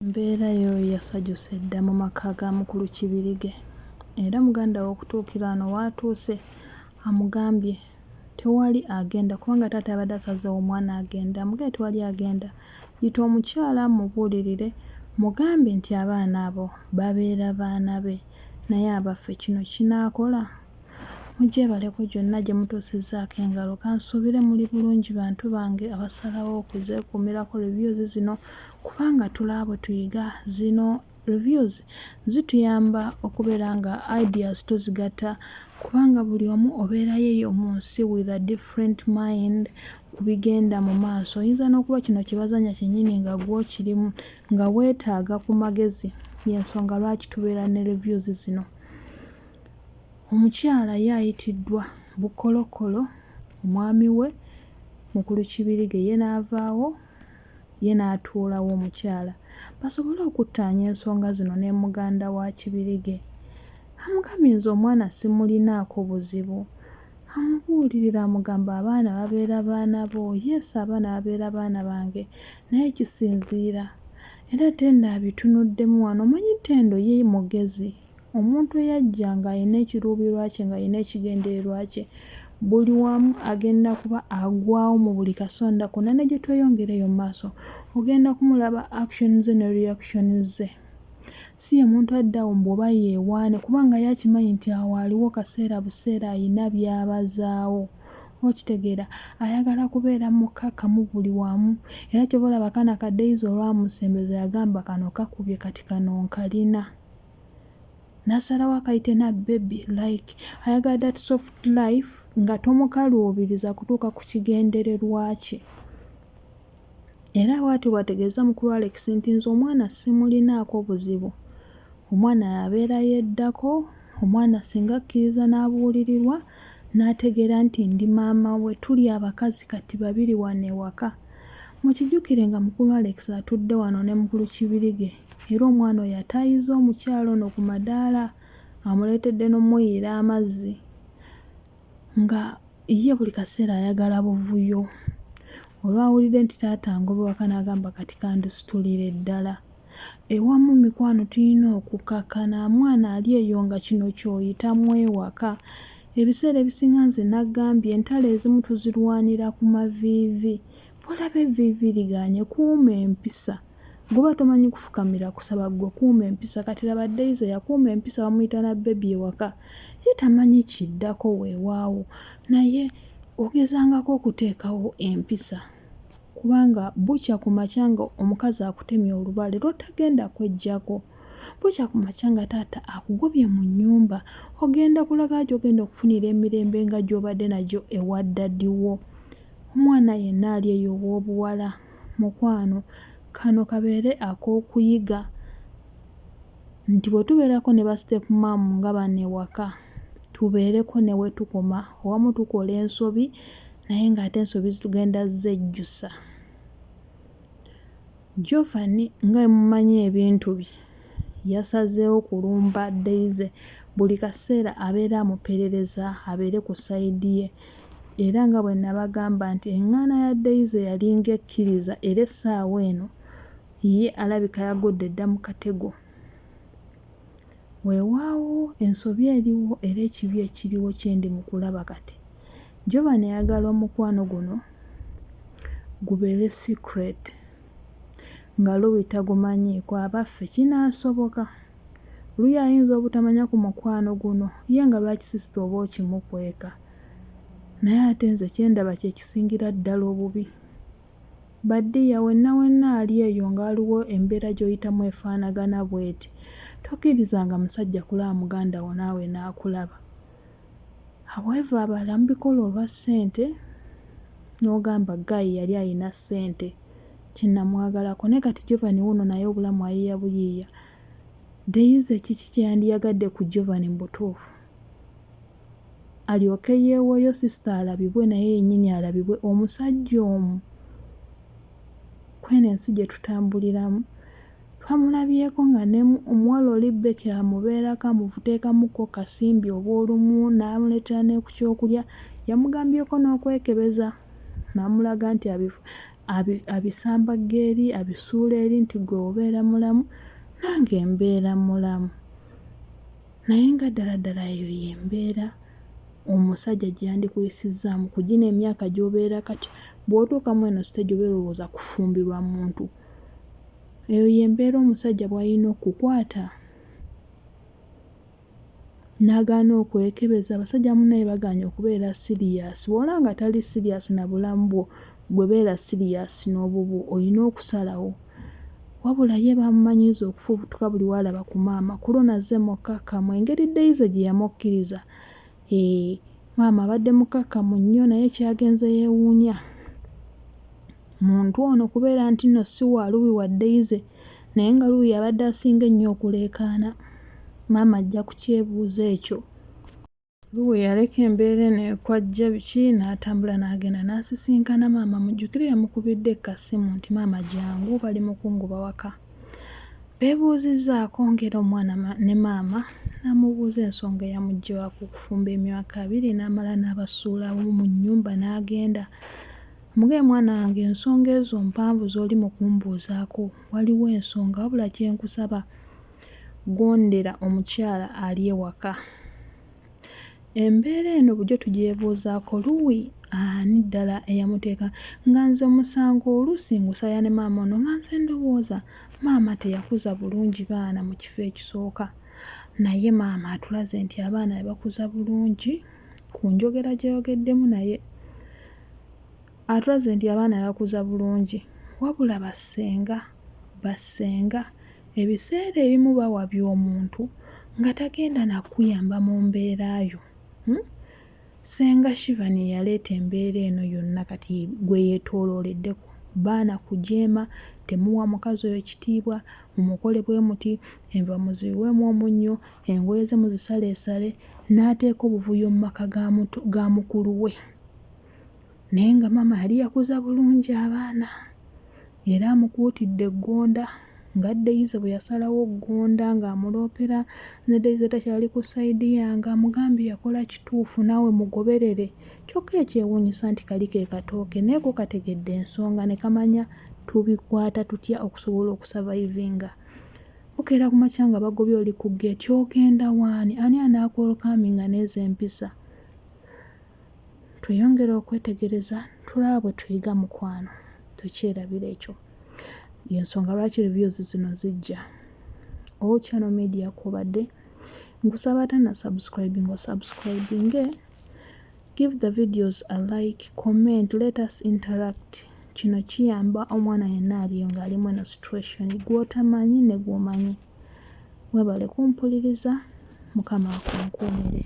Mbeera yo yasajjuse dda mu maka ga mukulu Kibirige era muganda we okutuukira wano w'atuuse amugambye tewali agenda kubanga taata abadde asazeewo omwana agenda amugambye tewali agenda yita omukyala mubuulirire mugambe nti abaana abo babeera baana be naye abaffe kino kinaakola mugyebaleko gyonna gye mutuusizzaako engalo kansuubire muli bulungi bantu bange abasalawo okuzeekuumirako reviews zino kubanga tulaabo tuyiga zino reviews zituyamba okubeera nga ideas tuzigatta kubanga buli omu obeerayo eyo mu nsi with a different mind ku bigenda mu maaso oyinza n'okuba kino kye bazanya kyennyini nga gw'okirimu nga weetaaga ku magezi y'ensonga lwaki tubeera ne reviews zino. Omukyala ye ayitiddwa Bukolokolo omwami we mukulu Kibirige ye n'avaawo ye n'atuulawo omukyala basobole okuttaanya ensonga zino ne muganda wa Kibirige. Amugambye nze omwana simulinaako buzibu amubuulirira amugamba abaana babeera baana bo yes abaana babeera baana bange naye kisinziira era Ttendo abitunuddemu wano omanyi Ttendo ye mugezi omuntu eyajja ng'alina ekiruubirirwa kye ng'alina ekigendererwa kye buli wamu agenda kuba agwawo mu buli kasonda konna ne gye tweyongereyo mu maaso ogenda kumulaba actions ne reactions ze si ye muntu adda awo bw'oba yeewaane kubanga yakimanyi nti awo aliwo kaseera buseera ayina by'abazaawo okitegeera ayagala kubeera mukkakkamu buli wamu era kyova olaba akaana ka Daisy olwamusembeza yagamba kano kakubye kati kano nkalina n'asalawo akayite na baby like ayagala that soft life nga tomukaluubiriza kutuuka ku kigendererwa kye era bw'atyo bw'ategeeza mukulu Alex nti nze omwana simulinaako buzibu omwana yabeera yeddako omwana singa akkiriza n'abuulirirwa n'ategeera nti ndi maama we tuli abakazi kati babiri wano ewaka mukijjukire nga mukulu Alex atudde wano ne mukulu Kibirige era omwana oyo ataayiza omukyala ono ku madaala amuleetedde n'omuyira amazzi nga ye buli kaseera ayagala buvuyo olwawulidde nti taata ngobe waka n'agamba kati kandisitulire ddala ewamu mikwano tulina okukakkana mwana ali eyo nga kino ky'oyitamu ewaka ebiseera ebisinga nze naggambye entalo ezimu tuzirwanira ku maviivi bw'olaba evviivi ligaanye kuuma empisa goba tomanyi kufukamira kusaba ggwe kuuma empisa kati laba Daisy yakuuma empisa bamuyita na bebi ewaka ye tamanyi kiddako weewaawo naye ogezangako okuteekawo empisa kubanga bukya ku makya nga omukazi akutemye olubale lw'otagenda kweggyako bukya ku makya nga taata akugobye mu nnyumba ogenda kulaga gy'ogenda okufunira emirembe nga gy'obadde nagyo ewa ddaddiwo omwana yenna ali eyo ow'obuwala mukwano kano kabeere ak'okuyiga nti bwe tubeerako ne ba step mom nga bano ewaka tubeereko ne we tukoma owamu tukola ensobi naye ng'ate ensobi zitugenda zejjusa. Jovani nga mumanyi ebintu bye yasazeewo kulumba Daisy buli kaseera abeera amuperereza abeere ku sayidi ye era nga bwe nabagamba nti eŋŋaana ya Daisy yalinga ekkiriza era essaawa eno ye alabika yagudde dda mu katego weewaawo ensobi eriwo era ekibi ekiriwo kyendi mu kulaba kati Jovani ayagala omukwano guno gubeere secret nga Louis tagumanyiiko abaffe kinaasoboka Louis ayinza obutamanya ku mukwano guno ye nga lwakisisita oba okimukweka naye ate nze kyendaba kye kisingira ddala obubi baddiya wenna ali eyo ng'aliwo embeera gy'oyitamu efaanagana bw'eti tokkirizanga musajja kulaba muganda wo naawe n'akulaba however abalala mubikola olwa ssente n'ogamba Guy yali alina ssente kinnamwagalako naye kati Jovani wuno naye obulamu ayiiya buyiiya Daisy kiki kye yandiyagadde ku Jovani mu butuufu alyoke yeeweeyo sisita alabibwe naye yennyini alabibwe omusajja omu kweno ensi gye tutambuliramu twamulabyeko nga ne omuwala oli Becky amubeerako amuteekamuko kasimbi oba olumu n'amuleetera ne ku kyokulya yamugambyeko n'okwekebeza n'amulaga nti abisamba eri abisuula eri nti gwe obeera mulamu nange mbeera mulamu. Naye nga ddala eyo yembeera omusajja gye yandikuyisizaamu ku gino emyaka gy'obeera kati bw'otuukamu eno siteegi oba olowooza kufumbirwa muntu. Eyo yembeera omusajja bw'alina okukwata n'agaana okwekebeza. Abasajja munnaye bagaanye okubeera siriyasi. Bw'olaba nga tali siriyasi na bulamu bwo, gwe beera siriyasi n'obubwo, olina okusalawo. Wabula ye bamumanyiiza okufubutuka buli w'alaba ku maama. Ku luno azze mukkakkamu engeri Daisy gye yamukkiriza. Maama abadde mukkakkamu nnyo naye kyagenze yeewuunya muntu ono kubeera nti nno si wa Luwi wa Daisy, naye nga Luwi abadde asinga ennyo okuleekaana. Maama ajja kukyebuuza ekyo. Luwi yaleka embeera eno ekwajja biki n'atambula n'agenda n'asisinkana maama. Mujjukire yamukubidde ekkasimu nti maama jangu bali mu kungoba waka. Beebuuzizzaako ng'era omwana ne maama n'amubuuza ensonga eyamuggyewaako okufumba emyaka 2 n'amala n'abasuulawo mu nnyumba n'agenda. Mugabe mwana wange, ensonga ezo mpanvu z'oli mu kumbuuzaako, waliwo ensonga, wabula kye nkusaba gondera omukyala ali ewaka. Embeera eno bujjo tugyebuuzaako, Luwi ani ddala eyamuteeka? Nga nze musango oluusi ngusaya ne maama ono nga nze ndowooza maama teyakuza bulungi baana mu kifo ekisooka. Naye maama atulaze nti abaana yabakuza bulungi, ku njogera gye yogeddemu naye atulaze nti abaana yabakuza bulungi, wabula basenga ebiseera ebimu bawabya omuntu nga tagenda nakuyamba mu mbeera yo. Senga Shivani yaleeta embeera eno yonna kati gwe yeetoolooleddeko. Baana kujeema, temuwa mukazi oyo kitiibwa, mumukole bwe muti, enva muziweemu omunnyo, engoye ze muzisaleesale, n'ateeka obuvuyo mu maka ga mukulu we. Naye nga maama yali yakuza bulungi abaana era amukuutidde eggonda. Nga Daisy bwe yasalawo ggonda ng'amuloopera ne Daisy takyali ku sayidi yange, amugambye yakola kituufu naawe mugoberere. Kyokka ekyewuunyisa nti kali ke katooke naye ko kategedde ensonga ne kamanya tubikwata tutya okusobola okusavayivinga. Bukeera ku makya nga bagobye oli ku ggeeti, ogenda waani? Ani anaakwolokaaminga n'ezo empisa? Tweyongere okwetegereza tulaba bwe tuyiga mukwano, tukyerabira ekyo. Y'ensonga lwaki reviews zino zijja. Channel Media kw'obadde, nkusaba ate na subscribing or subscribing. Give the videos a like, comment, let us interact. Kino kiyamba omwana yenna aliyo ng'alimu eno situation gw'otamanyi ne gw'omanyi. Mwebale kumpuliriza, Mukama akunkuumire.